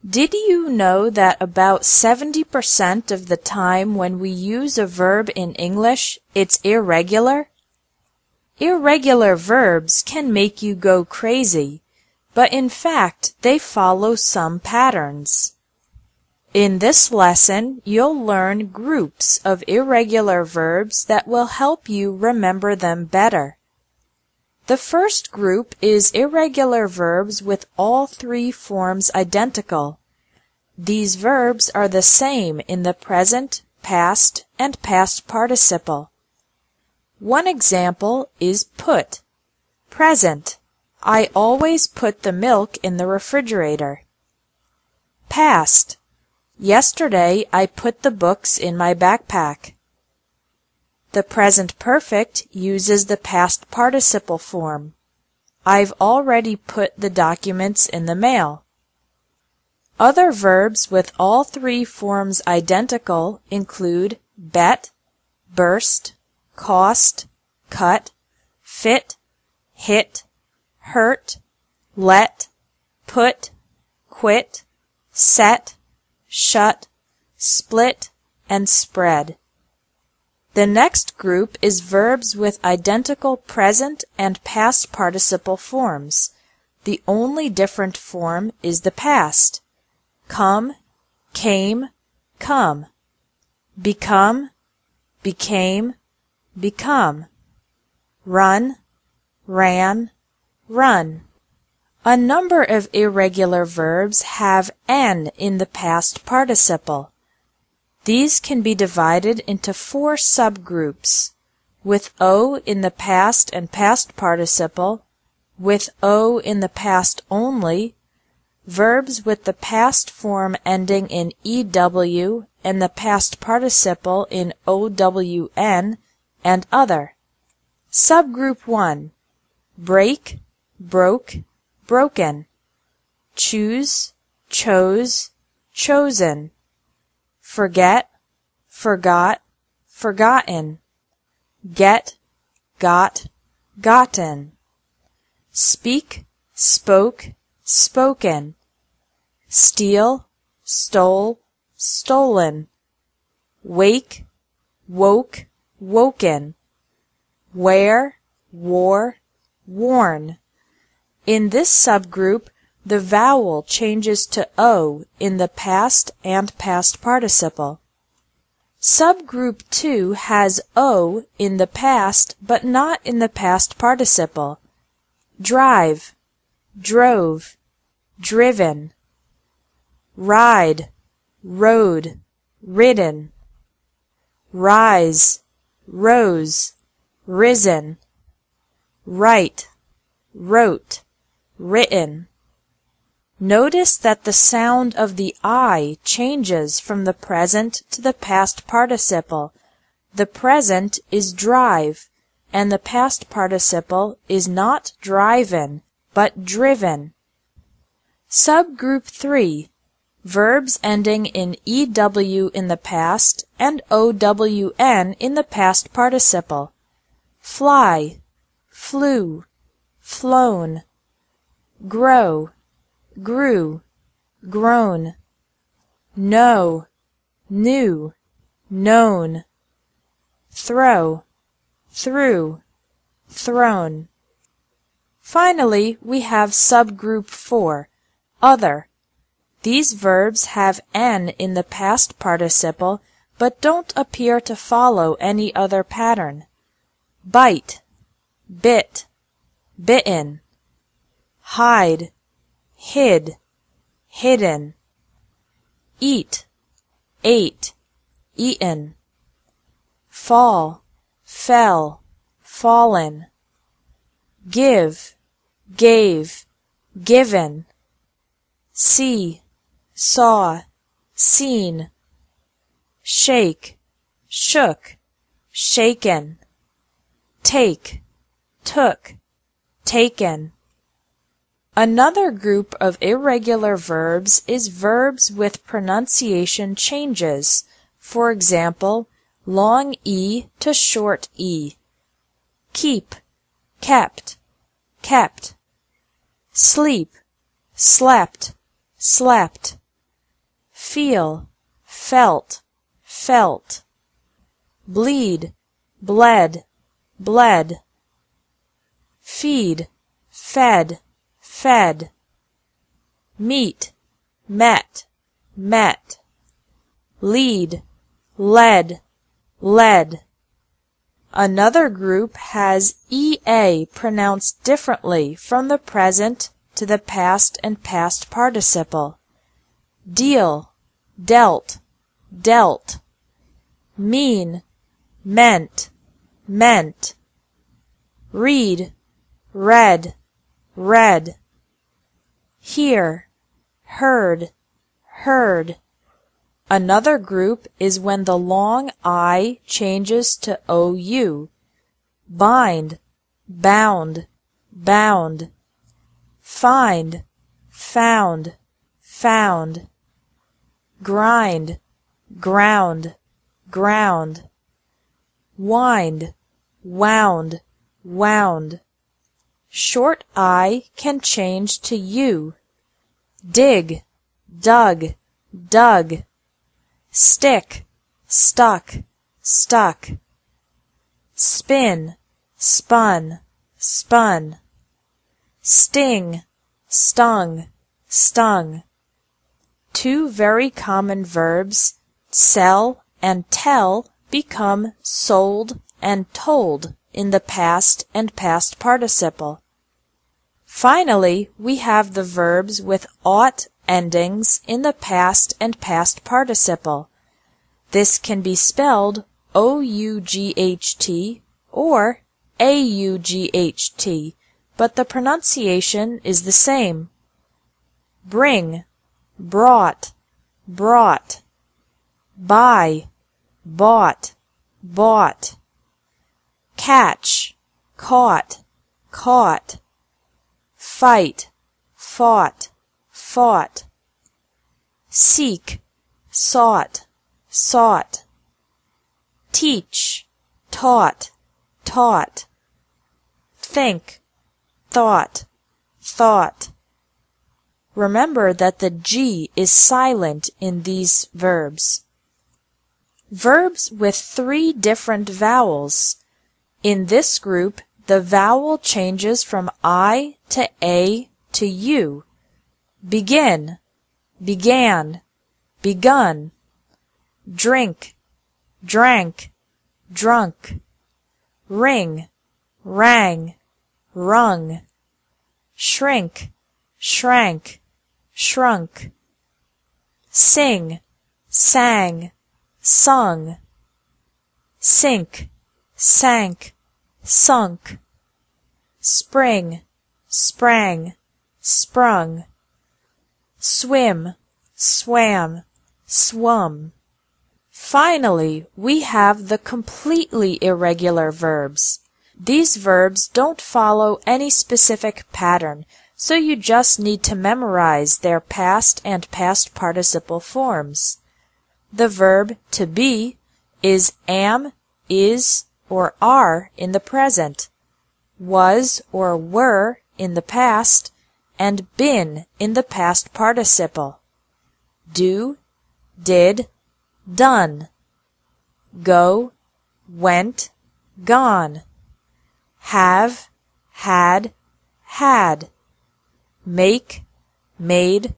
Did you know that about 70% of the time when we use a verb in English, it's irregular? Irregular verbs can make you go crazy, but in fact, they follow some patterns. In this lesson, you'll learn groups of irregular verbs that will help you remember them better. The first group is irregular verbs with all three forms identical. These verbs are the same in the present, past, and past participle. One example is put. Present. I always put the milk in the refrigerator. Past. Yesterday I put the books in my backpack. The present perfect uses the past participle form. I've already put the documents in the mail. Other verbs with all three forms identical include bet, burst, cost, cut, fit, hit, hurt, let, put, quit, set, shut, split, and spread. The next group is verbs with identical present and past participle forms. The only different form is the past. Come, came, come. Become, became, become. Run, ran, run. A number of irregular verbs have n in the past participle. These can be divided into 4 subgroups, with o in the past and past participle, with o in the past only, verbs with the past form ending in ew and the past participle in own, and other. Subgroup 1. Break, broke, broken. Choose, chose, chosen. Forget, forgot, forgotten. Get, got, gotten. Speak, spoke, spoken. Steal, stole, stolen. Wake, woke, woken. Wear, wore, worn. In this subgroup, the vowel changes to o in the past and past participle. Subgroup 2 has o in the past but not in the past participle. Drive, drove, driven. Ride, rode, ridden. Rise, rose, risen. Write, wrote, written. Notice that the sound of the I changes from the present to the past participle. The present is drive, and the past participle is not driven, but driven. Subgroup 3. Verbs ending in EW in the past and OWN in the past participle. Fly, flew, flown. Grow, grew, grown. Know, knew, known. Throw, threw, thrown. Finally, we have subgroup 4, other. These verbs have n in the past participle, but don't appear to follow any other pattern. Bite, bit, bitten. Hide, hid, hidden. Eat, ate, eaten. Fall, fell, fallen. Give, gave, given. See, saw, seen. Shake, shook, shaken. Take, took, taken. Another group of irregular verbs is verbs with pronunciation changes. For example, long E to short E. Keep, kept, kept. Sleep, slept, slept. feel, felt, felt. Bleed, bled, bled. Feed, fed, fed. Meet, met, met. Lead, led, led. Another group has EA pronounced differently from the present to the past and past participle. Deal, dealt, dealt. Mean, meant, meant. Read, read, read. Hear, heard, heard. Another group is when the long I changes to OU. Bind, bound, bound. Find, found, found. Grind, ground, ground. Wind, wound, wound. Short I can change to U. Dig, dug, dug. Stick, stuck, stuck. Spin, spun, spun. Sting, stung, stung. Two very common verbs, sell and tell, become sold and told in the past and past participle. Finally, we have the verbs with ought endings in the past and past participle. This can be spelled O-U-G-H-T or A-U-G-H-T, but the pronunciation is the same. Bring, brought, brought. Buy, bought, bought. Catch, caught, caught. Fight, fought, fought. Seek, sought, sought. Teach, taught, taught. Think, thought, thought. Remember that the G is silent in these verbs. Verbs with 3 different vowels. In this group, the vowel changes from I to A to U. Begin, began, begun. Drink, drank, drunk. Ring, rang, rung. Shrink, shrank, shrunk. Sing, sang, sung. Sink, sank, sunk. Spring, sprang, sprung. Swim, swam, swum. Finally, we have the completely irregular verbs. These verbs don't follow any specific pattern, so you just need to memorize their past and past participle forms. The verb to be is am, is, or are in the present, was or were in the past, and been in the past participle. Do, did, done. Go, went, gone. Have, had, had. Make, made,